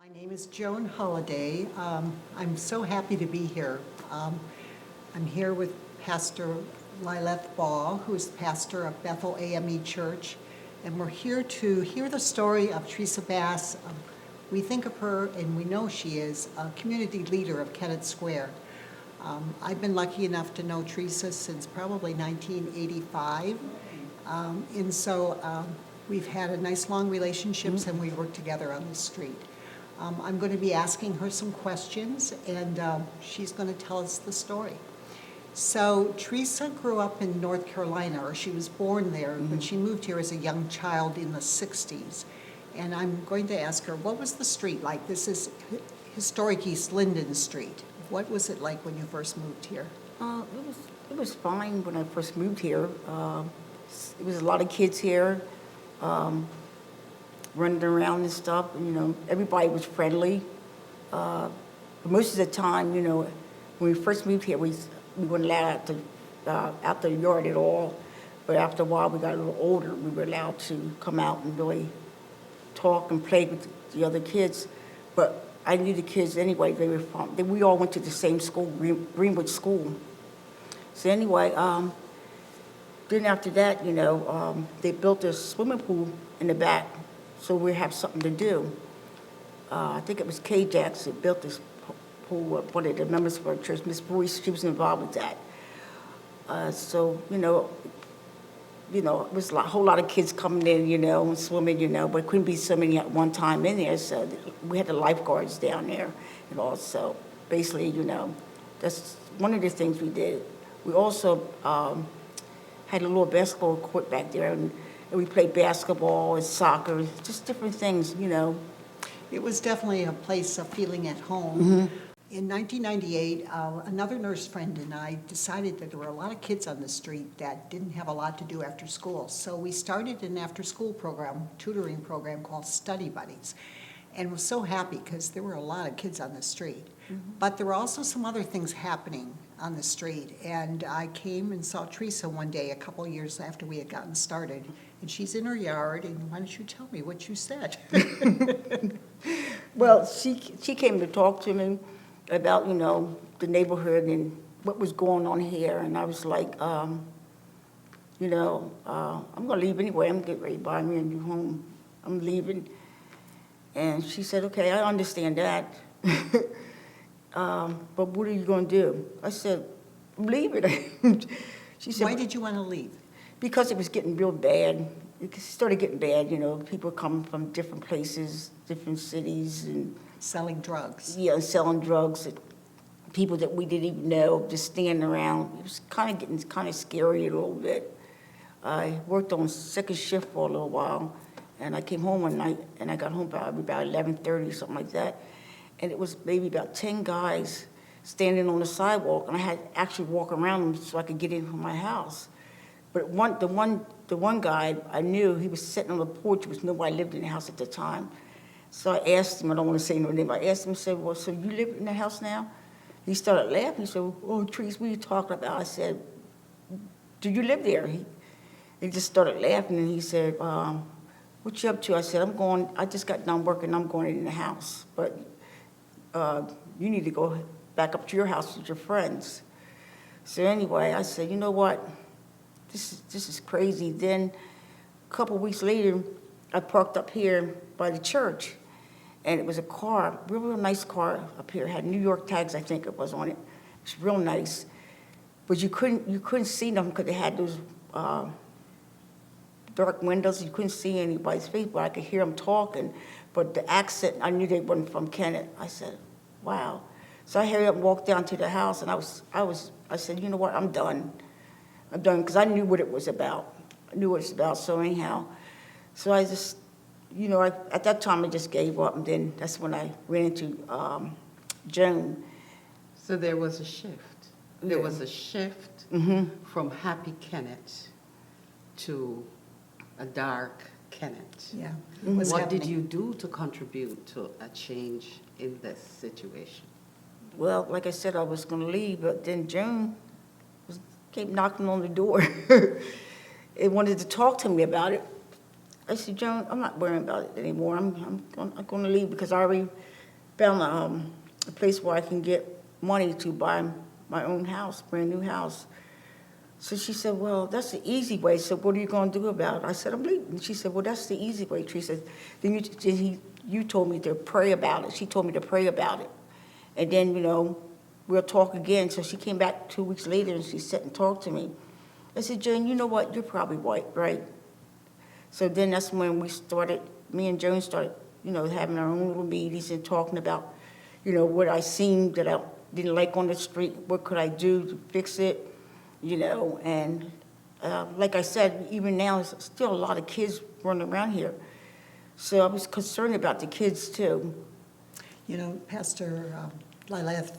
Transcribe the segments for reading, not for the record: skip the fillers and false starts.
My name is Joan Holliday. I'm so happy to be here. I'm here with Pastor Lileth Ball, who is the pastor of Bethel AME Church, and we're here to hear the story of Theresa Bass. We think of her, and we know she is, a community leader of Kennett Square. I've been lucky enough to know Theresa since probably 1985, and so we've had a nice long relationships, and we work together on the street. I'm going to be asking her some questions, and she's going to tell us the story. So Theresa grew up in North Carolina, or she was born there, but she moved here as a young child in the 60s. And I'm going to ask her, what was the street like? This is historic East Linden Street. What was it like when you first moved here? It was fine when I first moved here. It was a lot of kids here. Running around and stuff, everybody was friendly. But most of the time, when we first moved here, we weren't allowed out the yard at all. But after a while, we got a little older, we were allowed to come out and really talk and play with the other kids. But I knew the kids anyway. We all went to the same school, Greenwood School. So anyway, then after that, they built a swimming pool in the back, so we have something to do. I think it was Kay Jackson that built this pool. One of the members of our church, Miss Boyce, she was involved with that. So it was a whole lot of kids coming in, and swimming, but it couldn't be so many at one time in there. So we had the lifeguards down there, and also basically, that's one of the things we did. We also had a little basketball court back there, and we played basketball and soccer, just different things, It was definitely a place of feeling at home. In 1998, another nurse friend and I decided that there were a lot of kids on the street that didn't have a lot to do after school. So we started an after-school program, tutoring program called Study Buddies. And was so happy because there were a lot of kids on the street. But there were also some other things happening on the street. And I came and saw Theresa one day a couple of years after we had gotten started. And she's in her yard, and why don't you tell me what you said? Well, she came to talk to me about, the neighborhood and what was going on here. And I was like, I'm going to leave anyway. I'm getting ready to buy me a new home. I'm leaving. And she said, okay, I understand that. But what are you going to do? I said, I'm leaving. She said, Why did you want to leave? Because it was getting real bad. It started getting bad, people coming from different places, different cities, and Selling drugs. yeah, selling drugs. And people that we didn't even know, just standing around. It was getting kind of scary a little bit. I worked on second shift for a little while, and I came home one night, and I got home about 11:30, something like that, and it was maybe about 10 guys standing on the sidewalk, and I had to actually walk around them so I could get into my house. But the one guy I knew, he was sitting on the porch. There was nobody lived in the house at the time. So I asked him, I don't want to say no name, I asked him, I said, well, so you live in the house now? He started laughing. He said, oh, Therese, what are you talking about? I said, do you live there? He just started laughing, and he said, what you up to? I said, I just got done working, I'm going in the house. But you need to go back up to your house with your friends. So anyway, I said, you know what? This is crazy. Then a couple weeks later, I parked up here by the church, and it was a car, real nice car up here. It had New York tags, I think it was on it. It was real nice, but you couldn't see them because they had those dark windows. You couldn't see anybody's face, but I could hear them talking. But the accent, I knew they weren't from Kennett. I said, wow. So I hurried up and walked down to the house, and I said, you know what? I'm done, because I knew what it was about. I knew what it was about. So anyhow, so I just, at that time I just gave up, and then that's when I ran into Joan. So there was a shift. There Yeah. was a shift from happy Kennett to a dark Kennett. Yeah. What did you do to contribute to a change in this situation? Well, like I said, I was going to leave, but then Joan came knocking on the door and wanted to talk to me about it. I said, Joan, I'm not worrying about it anymore. I'm going to leave because I already found a place where I can get money to buy my own house, brand new house. So she said, well, that's the easy way. So what are you going to do about it? I said, I'm leaving. She said, well, that's the easy way, Teresa. Then you told me to pray about it. She told me to pray about it. And then, we'll talk again. So she came back 2 weeks later and she sat and talked to me. I said, Jane, you know what? You're probably right? So then that's when me and Joan started, having our own little meetings and talking about, what I seen that I didn't like on the street. What could I do to fix it? And like I said, even now, there's still a lot of kids running around here. So I was concerned about the kids, too. Pastor Lileth,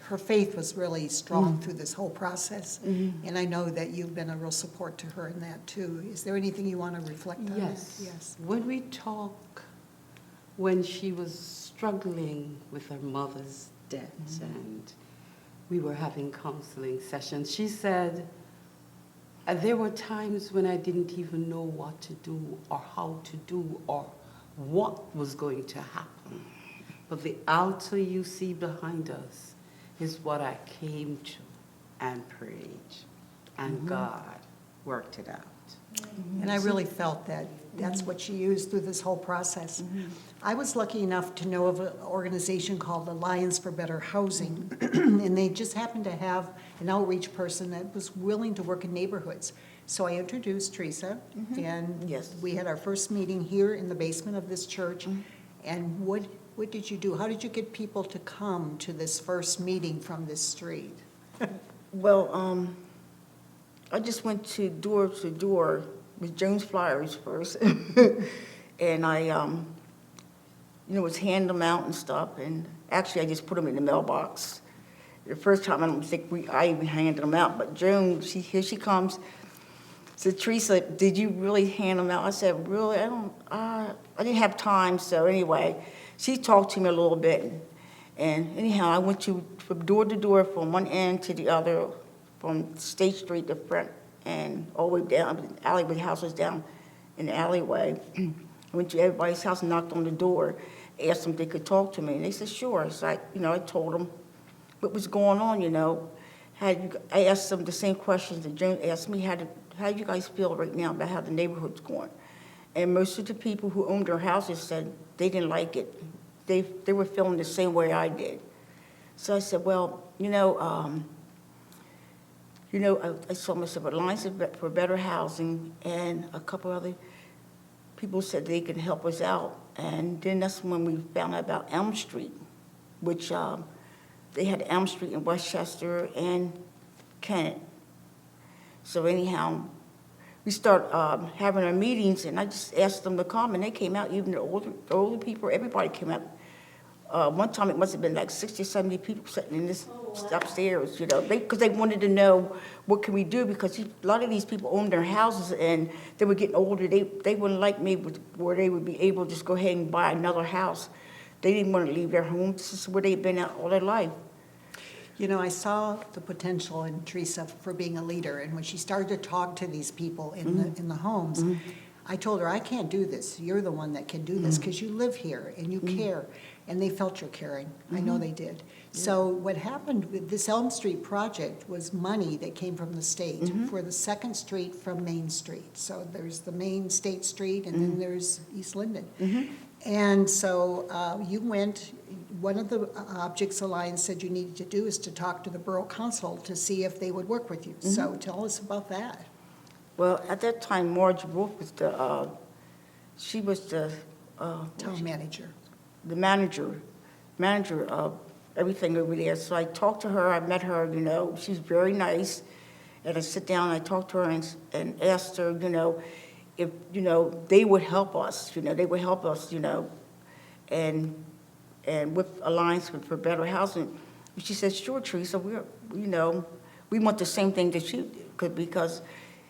her faith was really strong through this whole process. And I know that you've been a real support to her in that, too. Is there anything you want to reflect on? Yes. When we talk, when she was struggling with her mother's death and we were having counseling sessions, she said, there were times when I didn't even know what to do or how to do or what was going to happen. But the altar you see behind us is what I came to and prayed, and God worked it out. And I really felt that that's what she used through this whole process. I was lucky enough to know of an organization called Alliance for Better Housing, and they just happened to have an outreach person that was willing to work in neighborhoods. So I introduced Theresa, and we had our first meeting here in the basement of this church. And what did you do? How did you get people to come to this first meeting from this street? Well, I just went to door with Jones Flyers first. And I, was handing them out and stuff. And actually, I just put them in the mailbox. The first time, I don't think I even handed them out. But Joan, here she comes. Said, Teresa, did you really hand them out? I said, really? I didn't have time. So anyway, she talked to me a little bit. And anyhow, I went from door to door, from one end to the other, from State Street to front, and all the way down, the alleyway, the house was down in the alleyway. I went to everybody's house and knocked on the door, asked them if they could talk to me. And they said, sure. So I told them what was going on, I asked them the same questions that Joan asked me, how do you guys feel right now about how the neighborhood's going? And most of the people who owned their houses said they didn't like it. They were feeling the same way I did. So I said, well, I saw myself Alliance for Better Housing, and a couple other people said they could help us out. And then that's when we found out about Elm Street, which they had Elm Street in Westchester and Kennett. So anyhow, we started having our meetings, and I just asked them to come, and they came out. Even the older people, everybody came out. One time it must have been like 60 or 70 people sitting in this upstairs, because they wanted to know what can we do, because a lot of these people owned their houses and they were getting older. They wouldn't like me where they would be able to just go ahead and buy another house. They didn't want to leave their home. This is where they've been all their life. I saw the potential in Theresa for being a leader, and when she started to talk to these people in the homes, I told her, I can't do this. You're the one that can do this, because you live here and you care. And they felt your caring. I know they did. So what happened with this Elm Street project was money that came from the state for the second street from Main Street. So there's the main State Street, and then there's East Linden. And so you went, one of the objects Alliance said you needed to do is to talk to the Borough Council to see if they would work with you. So tell us about that. Well, at that time, Marge Wolf was she was the Town manager. The manager of everything over there. So I talked to her, I met her, she's very nice. And I sit down, I talked to her and asked her, if, they would help us, they would help us, and with Alliance for Better Housing. She said, sure, Teresa, we want the same thing that you do, because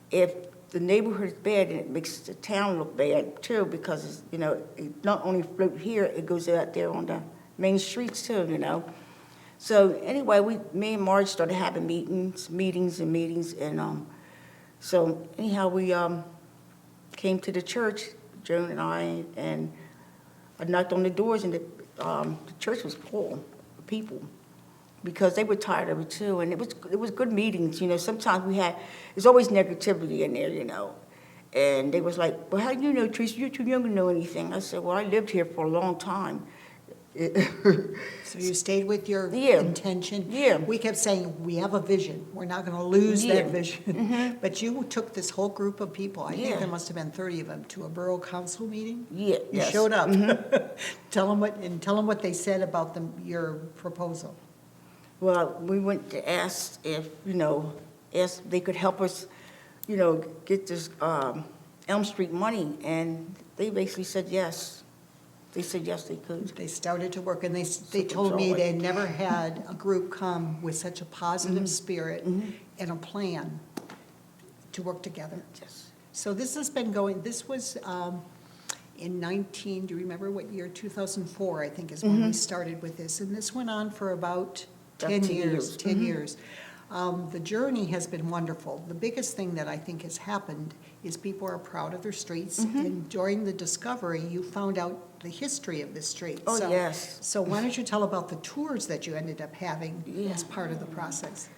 if the neighborhood is bad, and it makes the town look bad too, because it not only float here, it goes out there on the main streets too, So anyway, me and Marge started having meetings, and so anyhow we came to the church, Joan and I knocked on the doors, and the church was full of people because they were tired of it too. And it was good meetings, you know. Sometimes there's always negativity in there, you know. And they was like, well, how do you know, Theresa? You're too young to know anything. I said, well, I lived here for a long time. So you stayed with your Yeah. intention? Yeah. We kept saying, we have a vision, we're not gonna lose Yeah. that vision. But you took this whole group of people, I think Yeah. there must have been 30 of them, to a borough council meeting? Yeah, You yes. showed up. Tell them what they said about your proposal. Well, we went to ask if they could help us, you know, get this Elm Street money, and they basically said yes. They said yes, they could. They started to work, and they So told me control it. they never had a group come with such a positive spirit and a plan to work together. Yes. So this has been going, this was in do you remember what year? 2004, I think, is when we started with this. And this went on for about 10 years. 10 years. The journey has been wonderful. The biggest thing that I think has happened is people are proud of their streets. And during the discovery, you found out the history of the street. Oh, So- yes. So why don't you tell about the tours that you ended up having as part of the process?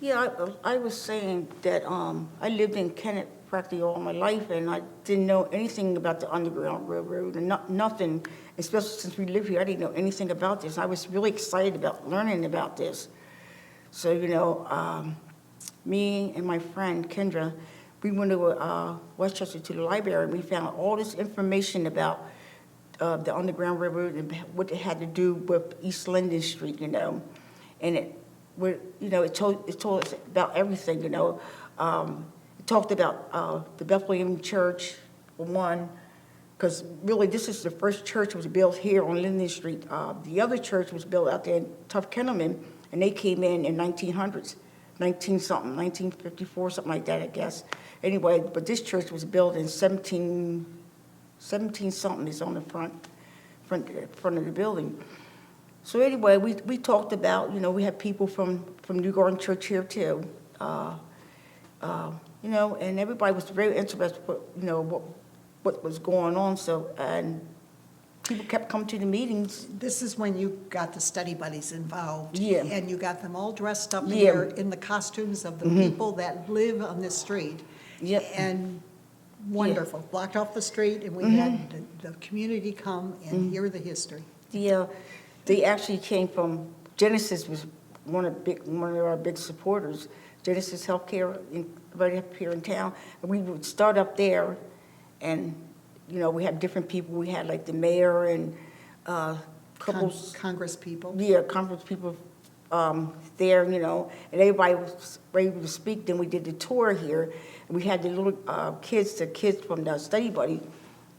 Yeah, I was saying that I lived in Kennett practically all my life, and I didn't know anything about the Underground Railroad, and nothing, especially since we live here, I didn't know anything about this. I was really excited about learning about this. So, you know, me and my friend Kendra, we went to Westchester to the library, and we found all this information about the Underground Railroad and what it had to do with East Linden Street, you know. And it told us about everything, you know. It talked about the Bethlehem Church, for one, because really this is the first church that was built here on Linden Street. The other church was built out there in Tough Kenneman, and they came in 1900s, 19-something, 1954, something like that, I guess. Anyway, but this church was built in 17-something is on the front of the building. So anyway, we talked about, you know, we had people from New Garden Church here too. You know, and everybody was very interested, you know, what was going on. So, and people kept coming to the meetings. This is when you got the study buddies involved. Yeah. And you got them all dressed up Yeah. in the costumes of the people that live on this street. Yep. And wonderful, blocked off the street, and we had the community come and hear the history. Yeah, they actually came from, Genesis was one of our big supporters, Genesis Healthcare, right up here in town. And we would start up there, and, you know, we had different people. We had like the mayor and couples. Congress people. Yeah, conference people there, you know, and everybody was able to speak. Then we did the tour here, and we had the little kids from the study buddy.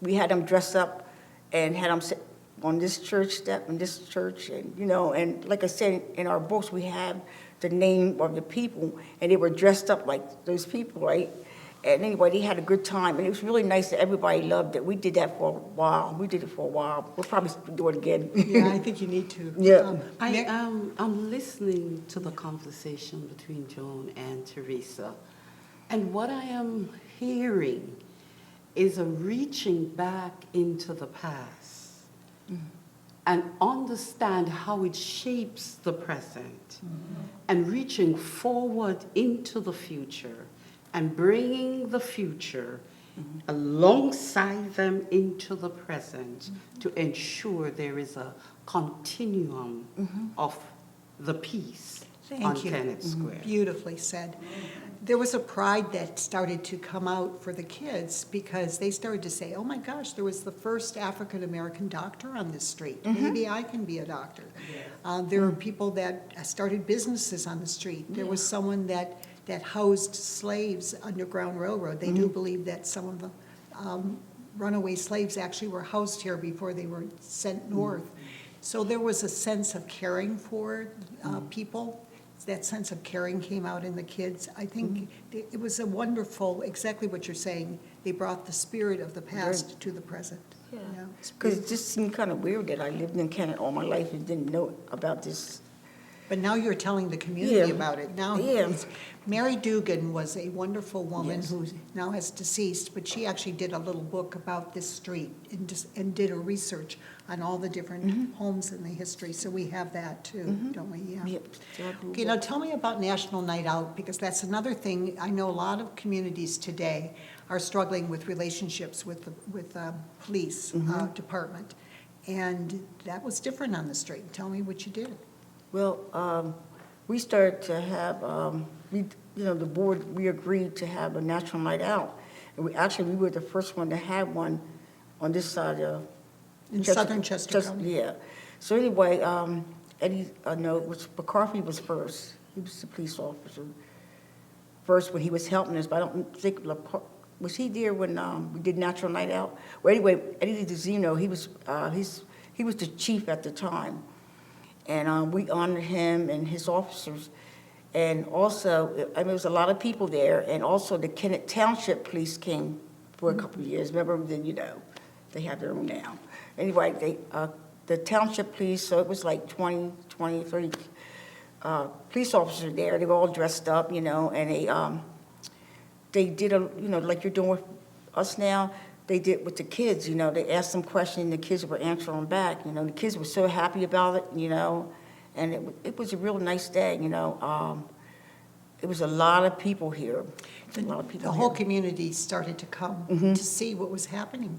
We had them dress up and had them sit on this church step and this church, and, you know, and like I said, in our books, we have the name of the people, and they were dressed up like those people, right? And anyway, they had a good time, and it was really nice that everybody loved it. We did that for a while. We did it for a while. We'll probably do it again. Yeah, I think you need to. Yeah. Nick? I'm listening to the conversation between Joan and Theresa, and what I am hearing is a reaching back into the past and understand how it shapes the present, and reaching forward into the future and bringing the future alongside them into the present to ensure there is a continuum of the peace on Thank you. Kennett Square. Beautifully said. There was a pride that started to come out for the kids because they started to say, oh my gosh, there was the first African-American doctor on this street. Maybe I can be a doctor. There were people that started businesses on the street. There was someone that housed slaves, Underground Railroad. They do believe that some of the runaway slaves actually were housed here before they were sent north. So there was a sense of caring for people. That sense of caring came out in the kids. I think it was a wonderful, exactly what you're saying. They brought the spirit of the past to the present. Yeah. It's Because it just seemed kind of weird that I lived in Canada all my life and didn't know about this But now you're telling the community Yeah. about it. Now, Yeah. Mary Dugan was a wonderful woman Yes. who now has deceased, but she actually did a little book about this street and did a research on all the different homes in the history. So we have that too, don't we? Yeah. Yep. So I do Okay, now tell me about National Night Out, because that's another thing. I know a lot of communities today are struggling with relationships with the police department. And that was different on the street. Tell me what you did. Well, we started to have, the board, we agreed to have a national night out. And we were the first one to have one on this side of. In southern Chester County. Yeah. So anyway, Eddie, McCarthy was first. He was the police officer first when he was helping us, but I don't think, was he there when we did National Night Out? Well, anyway, Eddie DeZino, he was the chief at the time. And we honored him and his officers. And also, there was a lot of people there, and also the Kennett Township Police came for a couple of years. Remember, then, they have their own now. Anyway, the Township Police, so it was like 20, 30 police officers there. They were all dressed up, and they did like you're doing with us now, they did with the kids, they asked them questions and the kids were answering back, the kids were so happy about it, and it was a real nice day, it was a lot of people here. A lot of people The whole here. community started to come to see what was happening.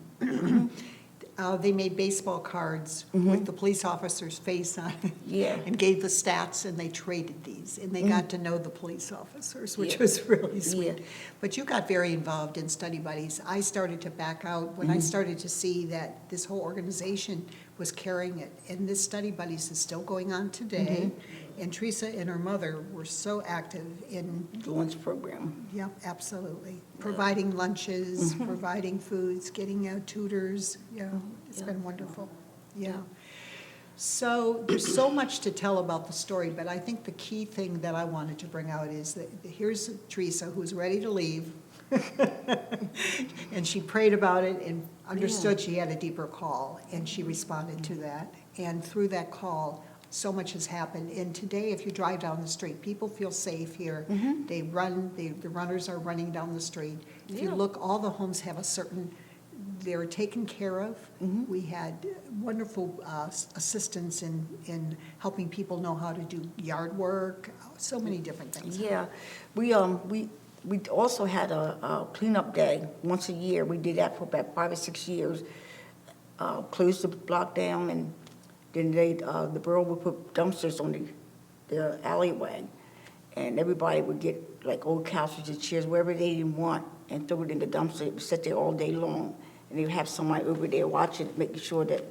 They made baseball cards with the police officer's face on it. Yeah. And gave the stats, and they traded these, and they got to know the police officers, which Yeah. was really sweet. Yeah. But you got very involved in study buddies. I started to back out when I started to see that this whole organization was carrying it. And this study buddies is still going on today. And Theresa and her mother were so active in, The lunch program. yeah, absolutely. Providing lunches, providing foods, getting out tutors, it's been wonderful, yeah. So there's so much to tell about the story, but I think the key thing that I wanted to bring out is that here's Theresa, who's ready to leave. And she prayed about it and understood she had a deeper call, and she responded to that. And through that call, so much has happened. And today, if you drive down the street, people feel safe here. They run, the runners are running down the street. If you look, all the homes have a certain, they're taken care of. We had wonderful assistance in helping people know how to do yard work, so many different things. Yeah, we also had a cleanup day once a year. We did that for about 5 or 6 years. Closed the block down, and then the borough would put dumpsters on the alleyway, and everybody would get like old couches and chairs, wherever they didn't want, and throw it in the dumpster. It would sit there all day long, and they would have somebody over there watching, making sure that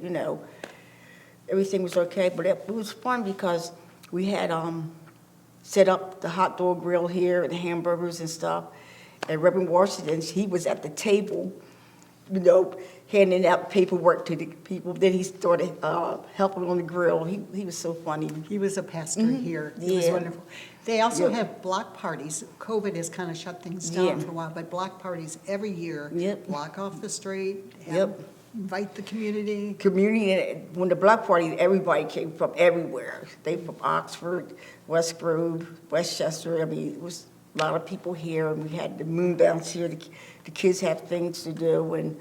everything was okay. But it was fun because we had set up the hot dog grill here and hamburgers and stuff. And Reverend Washington, he was at the table, handing out paperwork to the people. Then he started helping on the grill. He was so funny. He was a pastor here. It was Yeah. wonderful. They also Yep. have block parties. COVID has kind of shut things down Yeah. for a while, but block parties every year. Yep. Block off the street. Yep. Invite the community. Community, when the block party, everybody came from everywhere. They from Oxford, West Grove, Westchester. I mean, it was a lot of people here, and we had the moon bounce here. The kids have things to do, and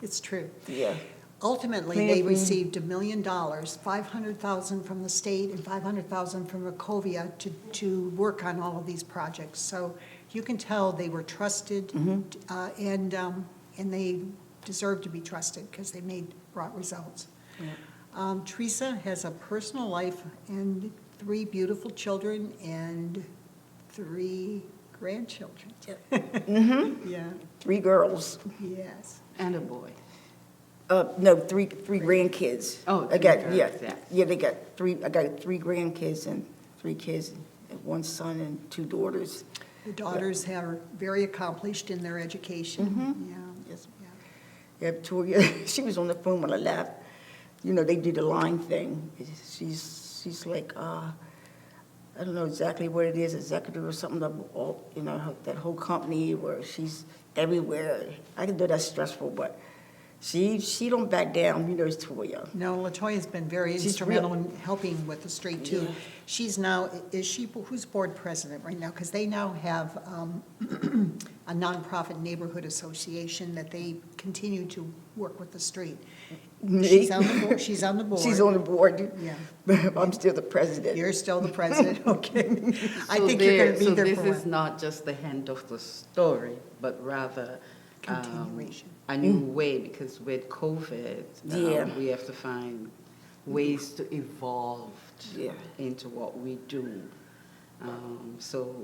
It's true. yeah. Ultimately, Clean they up and- received $1 million, $500,000 from the state and $500,000 from Wachovia to work on all of these projects. So you can tell they were trusted, and they deserve to be trusted because they brought results. Theresa has a personal life and 3 beautiful children and 3 grandchildren. Yeah, 3 girls. yes. And a boy. No, three grandkids. Oh, I three got, girls, yeah, yeah. yeah, they got 3, I got 3 grandkids and 3 kids, and 1 son and 2 daughters. The daughters are very accomplished in their education. Yeah. Yes. Yeah. Yeah, Victoria, she was on the phone when I left. They do the line thing. She's like, I don't know exactly what it is, executive or something, that whole company where she's everywhere. I can know that's stressful, but she don't back down, it's Toya. No, LaToya's been very She's instrumental in helping with the street too. Yeah. She's now, who's board president right now? Because they now have a nonprofit neighborhood association that they continue to work with the street. She's on the board. She's on the board. She's on the board. Yeah. I'm still the president. You're still the president, okay. I So think you're going to be so there this for a is while. not just the end of the story, but rather Continuation. a new way, because with COVID, Yeah. we have to find ways to evolve Yeah. into what we do. So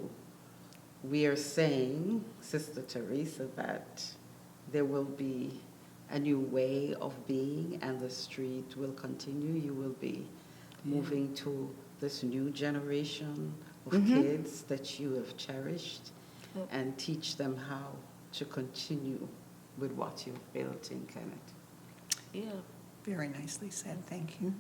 we are saying, Sister Theresa, that there will be a new way of being, and the street will continue. You will be moving to this new generation of kids that you have cherished, Yep. and teach them how to continue with what you've built in Kennett. Yeah. Very nicely said, thank you.